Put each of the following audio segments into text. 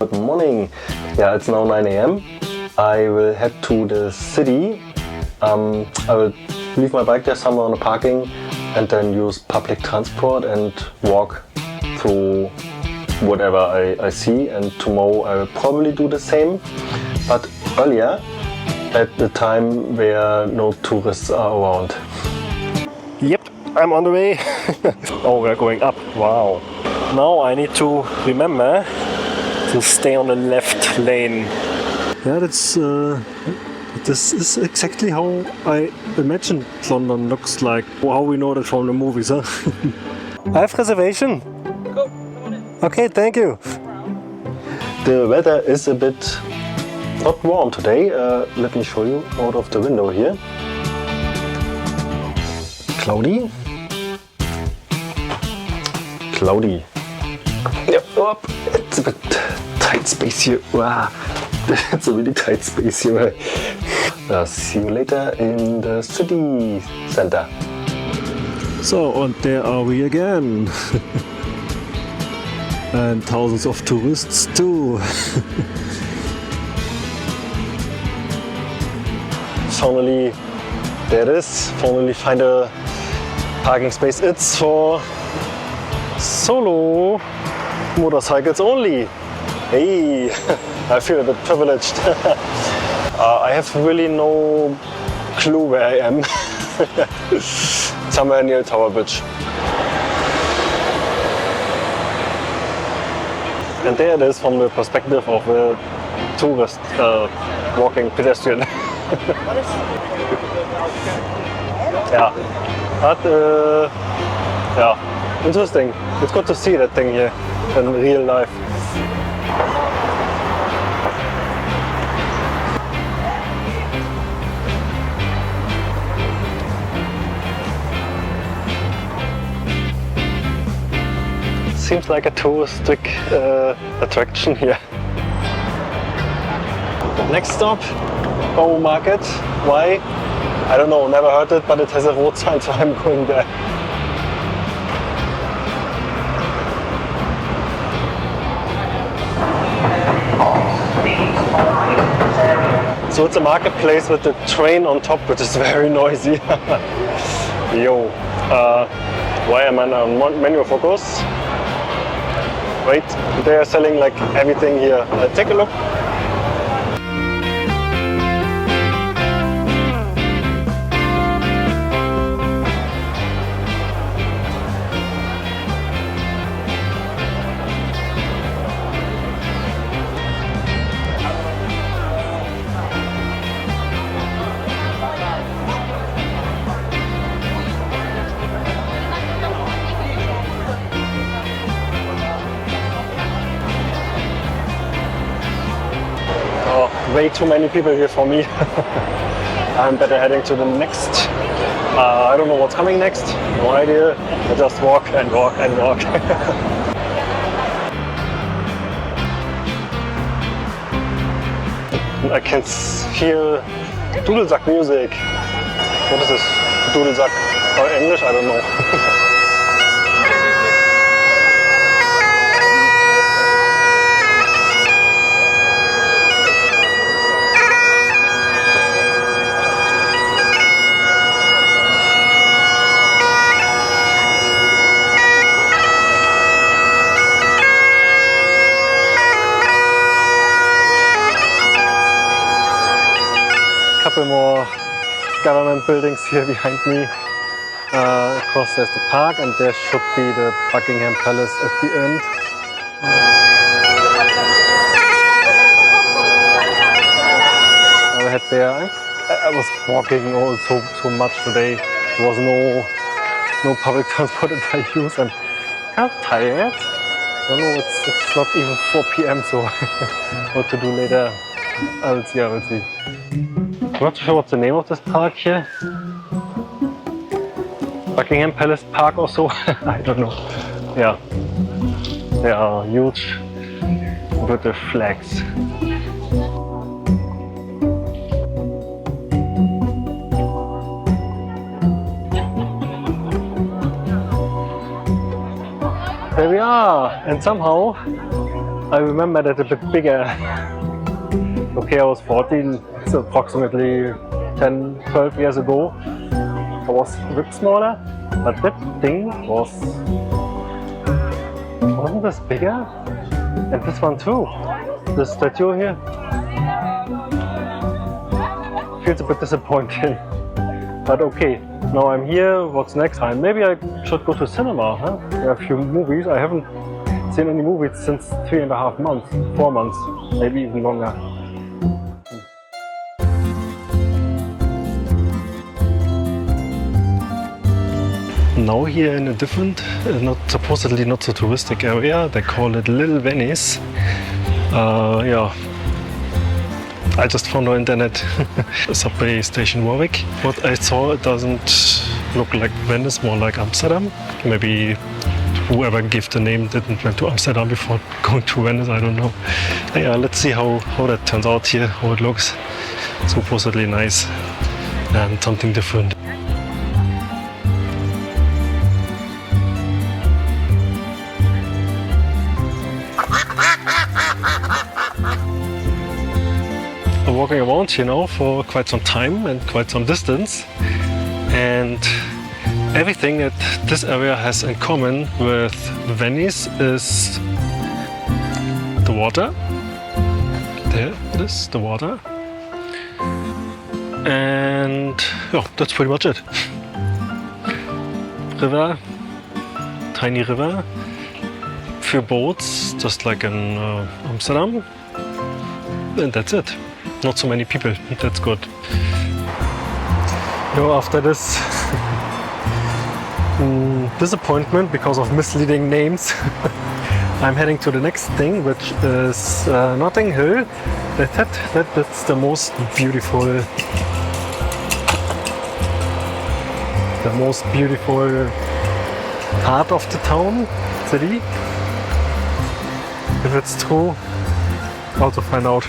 Good morning. Yeah, it's now 9 a.m. I will head to the city. I will leave my bike there somewhere on the parking and then use public transport and walk through whatever I see, and tomorrow I will probably do the same, but earlier, at the time where no tourists are around. Yep, I'm on the way. Oh, we're going up. Wow. Now I need to remember to stay on the left lane. Yeah, this is exactly how I imagined London looks like. How we know that from the movies, huh? I have reservation. Cool, come on in. Okay, thank you. The weather is a bit not warm today. Let me show you out of the window here. Cloudy. Cloudy. Yep, up. It's a bit tight space here. Wow. It's a really tight space here. See you later in the city center. So, and there are we again. And thousands of tourists too. Finally, there it is. Finally find a parking space. It's for solo motorcycles only. Hey, I feel a bit privileged. I have really no clue where I am. Somewhere near Tower Bridge. And there it is from the perspective of a tourist walking pedestrian. Yeah, but yeah, interesting. It's good to see that thing here in real life. Seems like a touristic attraction here. Next stop, Bow Market. Why? I don't know, never heard it, but it has a road sign, so I'm going there. So it's a marketplace with the train on top, which is very noisy. Yo, why am I on menu focus? Wait, they are selling like everything here. Take a look. Way too many people here for me. I'm better heading to the next. I don't know what's coming next. No idea. I just walk and walk and walk. I can hear Dudelsack music. What is this? Dudelsack or English? I don't know. Couple more government buildings here behind me. Across there's the park, and there should be the Buckingham Palace at the end. I had there. I was walking so much today. There was no public transport that I use. I'm kind of tired. I don't know. It's not even 4 p.m. So what to do later? I will see. I'm not sure what's the name of this park here. Buckingham Palace Park or so. I don't know. Yeah. They are huge with the flags. There we are, and somehow I remember that a bit bigger. Okay, I was 14, so approximately 10, 12 years ago. I was a bit smaller, but that thing wasn't this bigger? And this one too. The statue here. Feels a bit disappointing. But okay, now I'm here. What's next time? Maybe I should go to cinema, huh? There are a few movies. I haven't seen any movies since 3.5 months, 4 months, maybe even longer. Now here in a different, supposedly not so touristic area. They call it Little Venice. Yeah. I just found on internet subway station Warwick. What I saw, it doesn't look like Venice, more like Amsterdam. Maybe whoever gave the name didn't went to Amsterdam before going to Venice, I don't know. Yeah, let's see how that turns out here, how it looks. Supposedly nice and something different. Walking around, you know, for quite some time and quite some distance, and everything that this area has in common with Venice is the water. There it is, the water, and yeah, that's pretty much it. River, tiny river, few boats, just like in Amsterdam, and that's it. Not so many people, that's good. You know, after this disappointment because of misleading names, I'm heading to the next thing, which is Notting Hill. That's the most beautiful part of the town, city. If it's true, I'll to find out.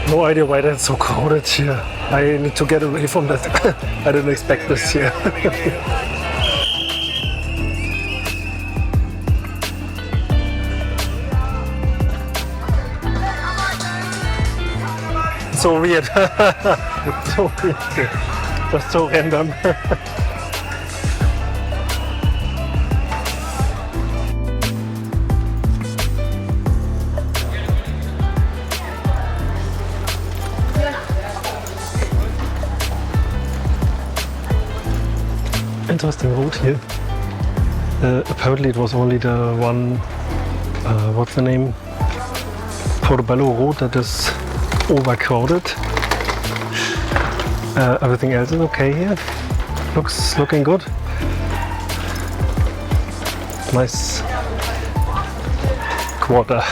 No idea why that's so crowded here. I need to get away from that. I didn't expect this here. So weird. So weird. Just so random. Interesting road here. Apparently it was only the one, what's the name? Portobello Road that is overcrowded. Everything else is okay here. Looking good. Nice quarter.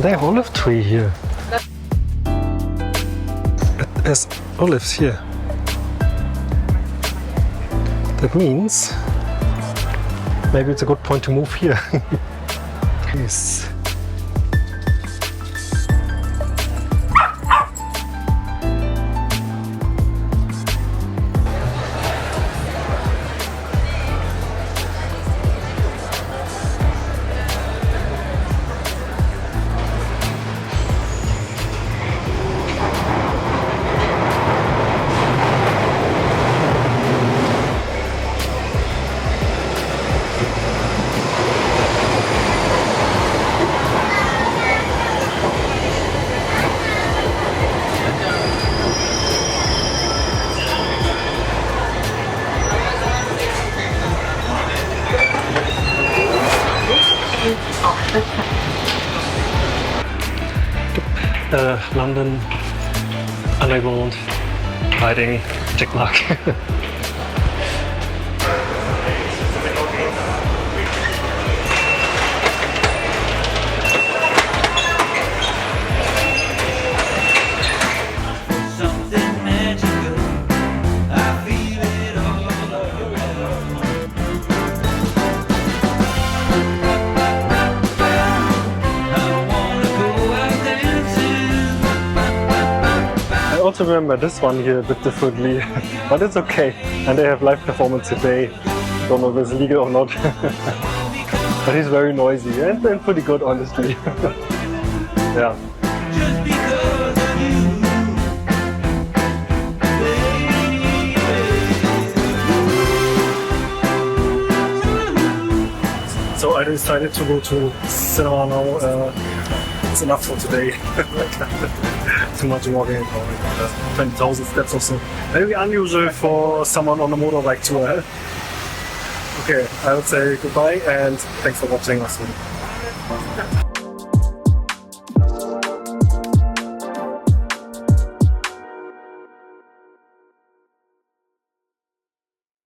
They have olive tree here. It has olives here. That means maybe it's a good point to move here. Yes. London Underground hiding Jack Mark. I also remember this one here a bit differently, but it's okay. And they have live performance today. Don't know if it's legal or not. But he's very noisy and pretty good, honestly. Yeah. So I decided to go to cinema now. It's enough for today. Too much walking, 20,000 steps or so. Very unusual for someone on a motorbike tour. Okay, I would say goodbye and thanks for watching us.